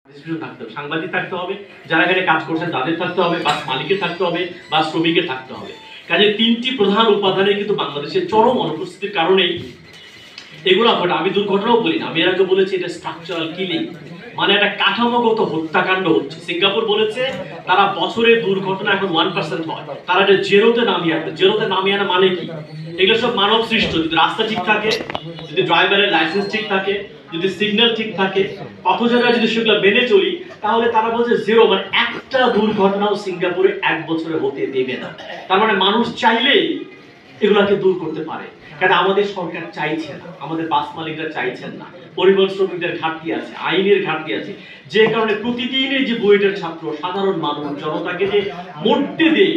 থাকতে হবে, সাংবাদিক থাকতে হবে, যারা এখানে কাজ করছেন তাদের থাকতে হবে, বাস মালিকের থাকতে হবে, বাস শ্রমিকের থাকতে হবে। কাজে তিনটি প্রধান উপাদানে কিন্তু বাংলাদেশের চরম অনুপস্থিতির কারণেই এগুলো ঘটে। আমি দুর্ঘটনাও বলি না, আমি এর আগে বলেছি এটা স্ট্রাকচারাল কিলিং, মানে একটা কাঠামোগত হত্যাকাণ্ড হচ্ছে। সিঙ্গাপুর বলেছে তারা বছরে দুর্ঘটনা এখন 1% হয়, তারা এটা জেরোতে নামিয়ে আনবে। জেরোতে নামিয়ে আনা মানে কি? এগুলো সব মানব সৃষ্ট। যদি রাস্তা ঠিক থাকে, যদি ড্রাইভারের লাইসেন্স ঠিক থাকে, যদি সিগন্যাল ঠিক থাকে, পথচারীরা যদি সেগুলো মেনে চলি, তাহলে তারা বলছে জিরো, মানে একটা দুর্ঘটনাও সিঙ্গাপুরে এক বছরে হতে দেবে না। তার মানে মানুষ চাইলেই এগুলাকে দূর করতে পারে। কারণ আমাদের সরকার চাইছে না, আমাদের বাস মালিকরা চাইছেন না, পরিবহন শ্রমিকদের ঘাটতি আছে, আইনের ঘাটতি আছে, যে কারণে প্রতিদিনই যে বুয়েটের ছাত্র, সাধারণ মানুষ, জনতাকে যে মরতে দেয়,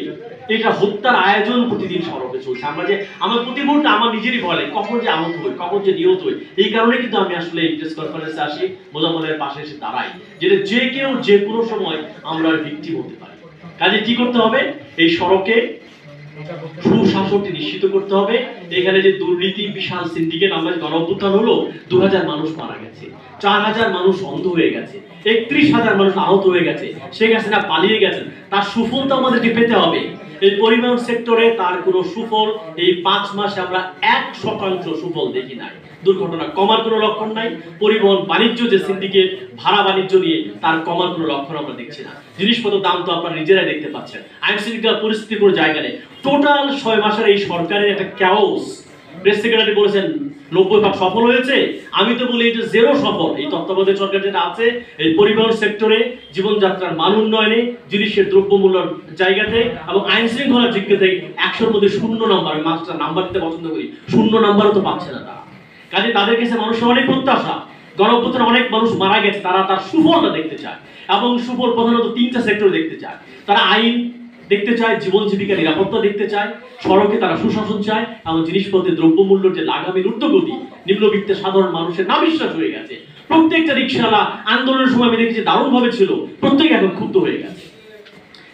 এটা হত্যার আয়োজন প্রতিদিন সড়কে চলছে। আমরা যে আমার প্রতি মুহূর্তে আমার নিজেরই বলে কখন যে আহত হই, কখন যে নিহত হই। এই কারণে কিন্তু আমি আসলে এই প্রেস কনফারেন্সে আসি, মোজাম্মেলের পাশে এসে দাঁড়াই, যেটা যে কেউ যে কোনো সময় আমরা ভিকটিম হতে পারি। কাজে কি করতে হবে? এই সড়কে সুশাসনটি নিশ্চিত করতে হবে। এখানে যে দুর্নীতি, বিশাল সিন্ডিকেট, আমরা গণঅভ্যুত্থান হলো 2000 মানুষ মারা গেছে, 4000 মানুষ অন্ধ হয়ে গেছে, 31,000 মানুষ আহত হয়ে গেছে, শেখ হাসিনা পালিয়ে গেছেন, তার সুফল তো আমাদেরকে পেতে হবে। এই পরিবহন সেক্টরে তার কোনো সুফল এই 5 মাসে আমরা 1% সুফল দেখি নাই। দুর্ঘটনা কমার কোনো লক্ষণ নাই। পরিবহন বাণিজ্য যে সিন্ডিকেট, ভাড়া বাণিজ্য নিয়ে তার কমার কোনো লক্ষণ আমরা দেখছি না। জিনিসপত্রের দাম তো আপনারা নিজেরাই দেখতে পাচ্ছেন। আইন শৃঙ্খলা পরিস্থিতির কোনো জায়গা নেই। টোটাল 6 মাসের এই সরকারের একটা ক্যাওস। প্রেস সেক্রেটারি বলেছেন 90% সফল হয়েছে, আমি তো বলি এটা জেরো সফল। এই তত্ত্বাবধায়ক সরকার যেটা আছে, এই পরিবহন সেক্টরে, জীবনযাত্রার মান উন্নয়নে, জিনিসের দ্রব্যমূল্যের জায়গাতে এবং আইন শৃঙ্খলার দিক থেকে 100-র মধ্যে 0 নাম্বার। আমি মাস্টার নাম্বার দিতে পছন্দ করি, 0 নাম্বারও তো পাচ্ছে না তারা। কাজে তাদের কাছে মানুষের অনেক প্রত্যাশা। গণঅভ্যুত্থানে অনেক মানুষ মারা গেছে, তারা তার সুফলটা দেখতে চায় এবং সুফল প্রধানত 3টা সেক্টর দেখতে চায়। তারা আইন দেখতে চায়, জীবন জীবিকা নিরাপত্তা দেখতে চায়, সড়কে তারা সুশাসন চায় এবং জিনিসপত্রের দ্রব্যমূল্যের যে লাগামের ঊর্ধ্বগতি, নিম্নবিত্তের সাধারণ মানুষের নাবিশ্বাস হয়ে গেছে। প্রত্যেকটা রিকশাওয়ালা আন্দোলনের সময় আমি দেখেছি দারুণভাবে ছিল, প্রত্যেকে এখন ক্ষুব্ধ হয়ে গেছে।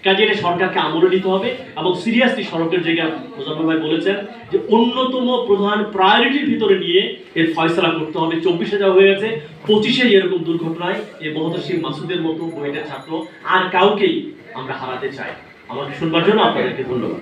কাজে এটা সরকারকে আমলে নিতে হবে এবং সিরিয়াসলি সড়কের জায়গা মোজাম্মেল ভাই বলেছেন যে অন্যতম প্রধান প্রায়োরিটির ভিতরে নিয়ে এর ফয়সালা করতে হবে। 24,000 হয়ে গেছে, 25-এ এরকম দুর্ঘটনায় এই মহতসিম মাসুদের মতো বুয়েটের ছাত্র আর কাউকেই আমরা হারাতে চাই। আমাকে শুনবার জন্য আপনাদেরকে ধন্যবাদ।